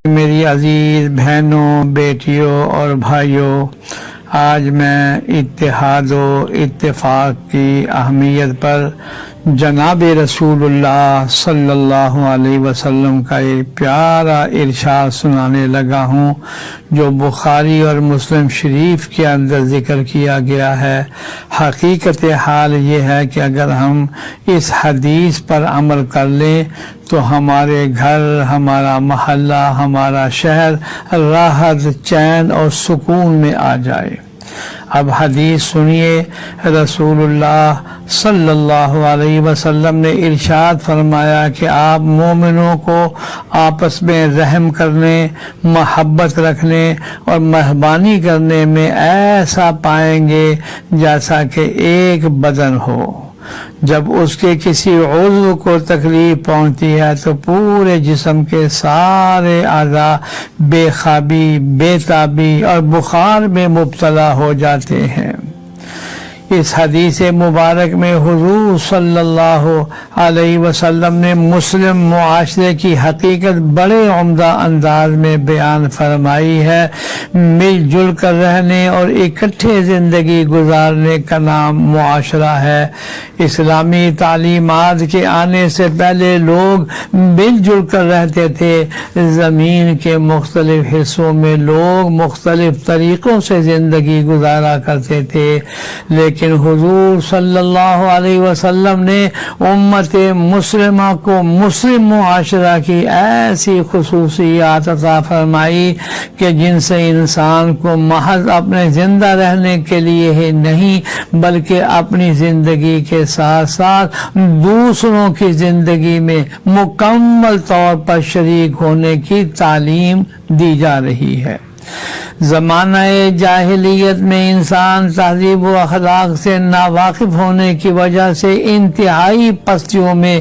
میری عزیز بہنوں، بیٹیوں اور بھائیوں، آج میں اتحاد و اتفاق کی اہمیت پر جناب رسول اللہ صلی اللہ علیہ وسلم کا ایک پیارا ارشاد سنانے لگا ہوں، جو بخاری اور مسلم شریف کے اندر ذکر کیا گیا ہے۔ حقیقت حال یہ ہے کہ اگر ہم اس حدیث پر عمل کر لیں تو ہمارے گھر، ہمارا محلہ، ہمارا شہر راحت، چین اور سکون میں آ جائے۔ اب حدیث سنیے۔ رسول اللہ صلی اللہ علیہ وسلم نے ارشاد فرمایا کہ آپ مومنوں کو آپس میں رحم کرنے، محبت رکھنے اور مہربانی کرنے میں ایسا پائیں گے جیسا کہ ایک بدن ہو۔ جب اس کے کسی عضو کو تکلیف پہنچتی ہے تو پورے جسم کے سارے اعضاء بے خوابی، بے تابی اور بخار میں مبتلا ہو جاتے ہیں۔ اس حدیث مبارک میں حضور صلی اللہ علیہ وسلم نے مسلم معاشرے کی حقیقت بڑے عمدہ انداز میں بیان فرمائی ہے۔ مل جل کر رہنے اور اکٹھے زندگی گزارنے کا نام معاشرہ ہے۔ اسلامی تعلیمات کے آنے سے پہلے لوگ مل جل کر رہتے تھے۔ زمین کے مختلف حصوں میں لوگ مختلف طریقوں سے زندگی گزارا کرتے تھے، لیکن حضور صلی اللہ علیہ وسلم نے امت مسلمہ کو مسلم معاشرہ کی ایسی خصوصیات عطا فرمائی کہ جن سے انسان کو محض اپنے زندہ رہنے کے لیے ہی نہیں بلکہ اپنی زندگی کے ساتھ ساتھ دوسروں کی زندگی میں مکمل طور پر شریک ہونے کی تعلیم دی جا رہی ہے۔ زمانہ جاہلیت میں انسان تہذیب و اخلاق سے ناواقف ہونے کی وجہ سے انتہائی پستیوں میں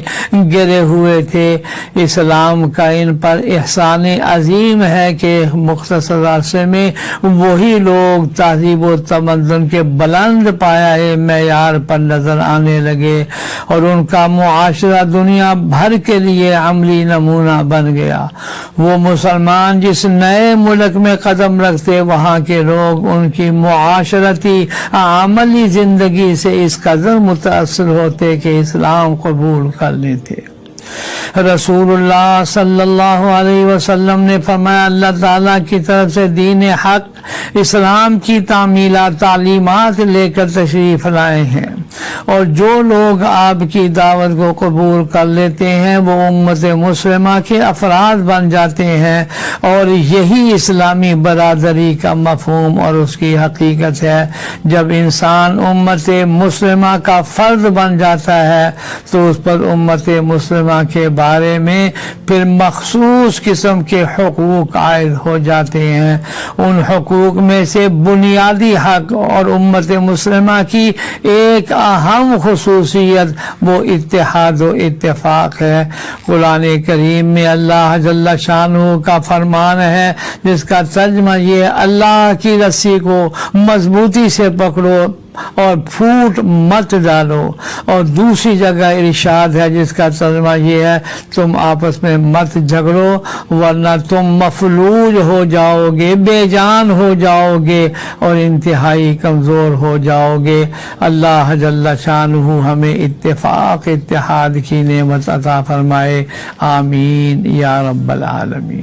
گرے ہوئے تھے۔ اسلام کا ان پر احسان عظیم ہے کہ مختصر عرصے میں وہی لوگ تہذیب و تمدن کے بلند پایہ معیار پر نظر آنے لگے اور ان کا معاشرہ دنیا بھر کے لیے عملی نمونہ بن گیا۔ وہ مسلمان جس نئے ملک میں قدم رکھتے وہاں کے لوگ ان کی معاشرتی عملی زندگی سے اس قدر متاثر ہوتے کہ اسلام قبول کر لیتے۔ رسول اللہ صلی اللہ علیہ وسلم نے فرمایا، اللہ تعالیٰ کی طرف سے دین حق اسلام کی تعلیمات لے کر تشریف لائے ہیں، اور جو لوگ آپ کی دعوت کو قبول کر لیتے ہیں وہ امت مسلمہ کے افراد بن جاتے ہیں، اور یہی اسلامی برادری کا مفہوم اور اس کی حقیقت ہے۔ جب انسان امت مسلمہ کا فرد بن جاتا ہے تو اس پر امت مسلمہ کے بارے میں پھر مخصوص قسم کے حقوق عائد ہو جاتے ہیں۔ ان حقوق میں سے بنیادی حق اور امت مسلمہ کی ایک اہم خصوصیت وہ اتحاد و اتفاق ہے۔ قرآن کریم میں اللہ جل شانہ کا فرمان ہے جس کا ترجمہ یہ: اللہ کی رسی کو مضبوطی سے پکڑو اور پھوٹ مت ڈالو، اور دوسری جگہ ارشاد ہے جس کا ترجمہ یہ ہے: تم آپس میں مت جھگڑو ورنہ تم مفلوج ہو جاؤ گے، بے جان ہو جاؤ گے اور انتہائی کمزور ہو جاؤ گے۔ اللہ جل شانہ ہمیں اتفاق اتحاد کی نعمت عطا فرمائے، آمین یا رب العالمین۔